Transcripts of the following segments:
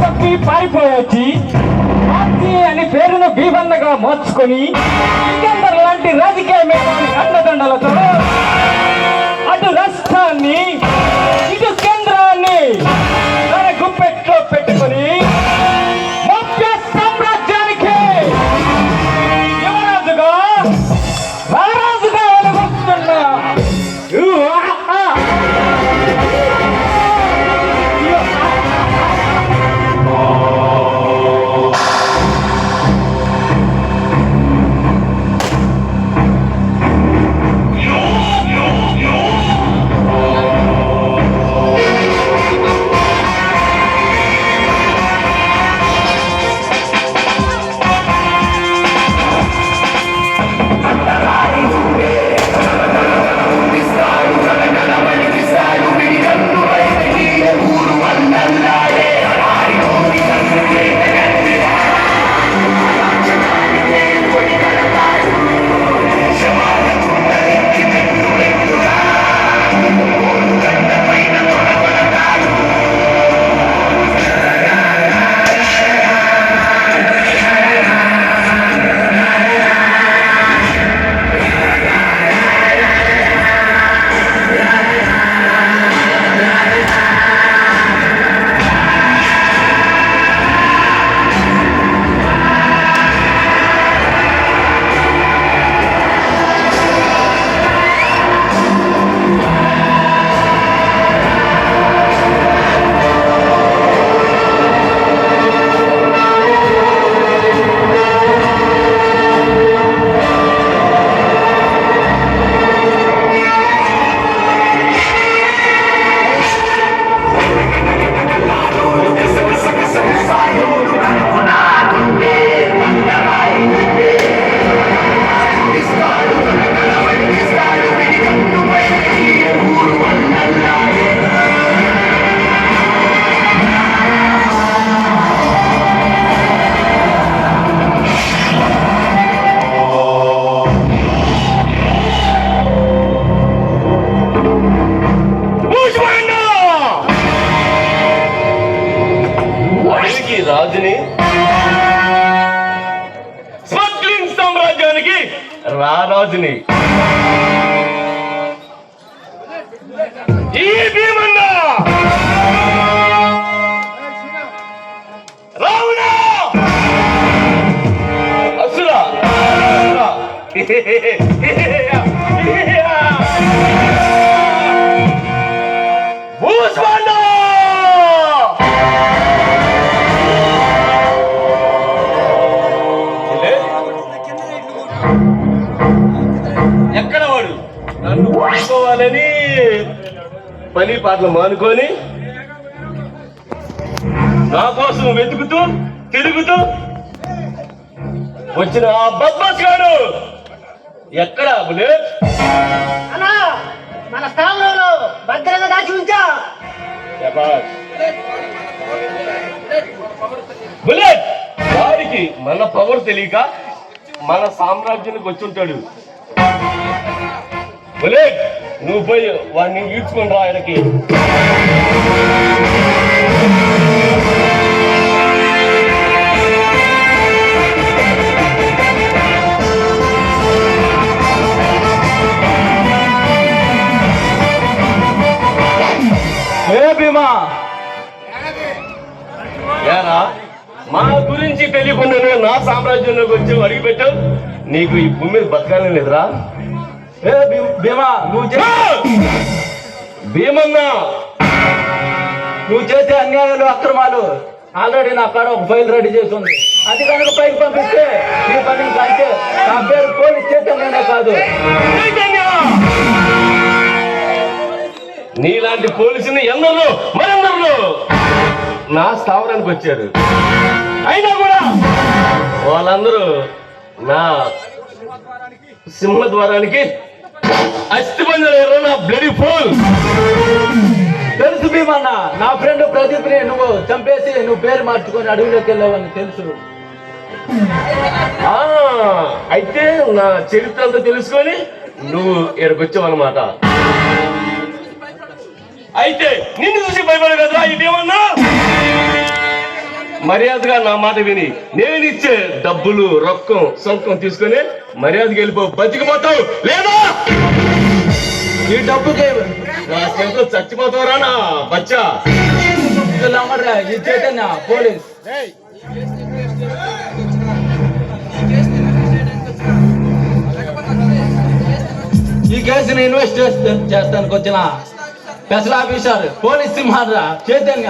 తప్పి పారిపోయొచ్చి అని పేరును భీమన్నగా మార్చుకొని సికందర్ లాంటి రాజకీయ మేధావి అండదండలతో అటు రాష్ట్రాన్ని ఇటు కేంద్రాన్ని తన గుప్పెట్లో పెట్టుకొని మౌర్య సామ్రాజ్యానికి యువరాజుగా రారాజుగా వెలుగొస్తున్నా రాజుని స్మగ్లింగ్ సామ్రాజ్యానికి రారాజుని ఈ భీమన్న రావునా అసురా భూస్వాండ ఎక్కడ వాడు నన్ను పట్టుకోవాలని పని పాటలు మానుకొని నా కోసం వెతుకుతూ తిరుగుతూ వచ్చిన ఆ బద్మాస్ గాడు ఎక్కడ బుల్లెట్ అన్నా మన స్థానంలో భద్రంగా దాచి ఉంచా. బుల్లెట్ వాడికి మన పవర్ తెలియక మన సామ్రాజ్యానికి వచ్చి ఉంటాడు. బుల్లెట్ నువ్వు పోయి వాడిని ఈడ్చుకొని రా ఆయనకి. ఏరా మా గురించి తెలియకుండా నా సామ్రాజ్యంలోకి వచ్చి అడిగి పెట్టావు. నీకు ఈ భూమి మీద బతకాలని లేదురా. భీమా భీమన్నా నువ్వు చేసే అన్యాయాలు అక్రమాలు ఆల్రెడీ నా కాడ ఒక ఫైల్ రెడీ చేసి ఉంది. అది కనుక పైకి పంపిస్తే నీ పని అంటే నా పేరు పోలీస్ చేతనే కాదు. నీలాంటి పోలీసుని ఎందరో మరెందరో నా స్థావరానికి వచ్చారు. అయినా కూడా వాళ్ళందరూ నా సింహద్వారానికి అస్థిపంజర నా బ్లడీ ఫోల్. తెలుసు భీమన్న, నా ఫ్రెండ్ ప్రదీప్ ని నువ్వు చంపేసి నువ్వు పేరు మార్చుకొని అడవిలోకి వెళ్ళావని తెలుసు. అయితే నా చరిత్ర అంతా తెలుసుకొని నువ్వు ఇక్కడికి వచ్చావన్నమాట. అయితే నిన్ను చూసి భయపడగలరా ఈ భీమన్నా? మర్యాదగా నా మాట విని నేను ఇచ్చే డబ్బులు రొక్కం సొంకం తీసుకొని మర్యాదగా వెళ్ళిపో, బతికిపోతావు లేదా ఈ డబ్బుకి నాకెంతో చచ్చిపోతావురా నా బచ్చా. నమ్మరా ఈ చైతన్య పోలీస్. ఈ కేసుని ఇన్వెస్టిగేషన్ చేస్తానికి వచ్చిన స్పెషల్ ఆఫీసర్ పోలీస్ సింహారా చైతన్య.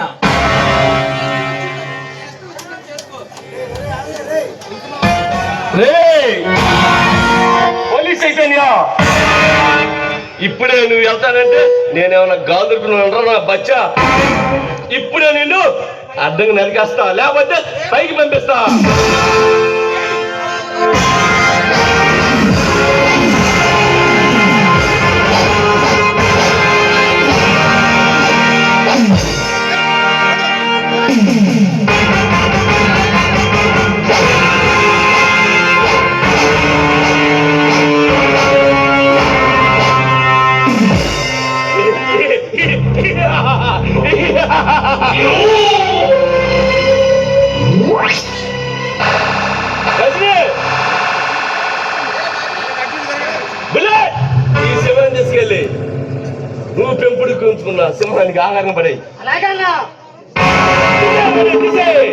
పోలీస్ చైతన్య, ఇప్పుడే నువ్వు వెళ్తానంటే నేనేమన్నా గాదురుకున్నాను నా బచ్చా. ఇప్పుడే నిన్ను అడ్డంగా నరికేస్తా, లేకపోతే పైకి పంపిస్తా. ఈ సింహాన్ని తీసుకెళ్ళి నువ్వు పెంపుడుకు ఉంచుకున్న సింహానికి ఆహారం పడే. అలాగన్నా తీసేయ్.